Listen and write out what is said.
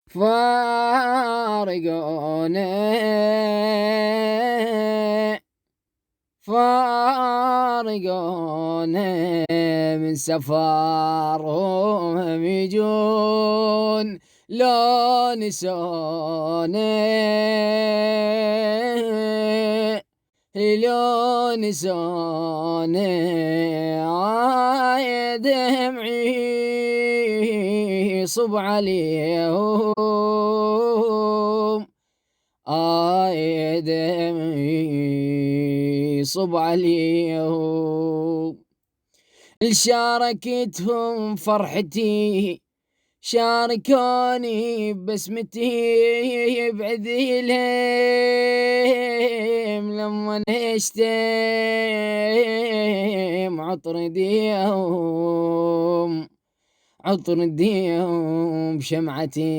فارقوني فارقوني من سفرهم يجون لو نسوني لو نسوني دمعي صب عليهم دمعي صب عليهم شاركتهم فرحتي شاركوني بسمتي بعذيلهم لما نشتم عطر ديهم بشمعتي.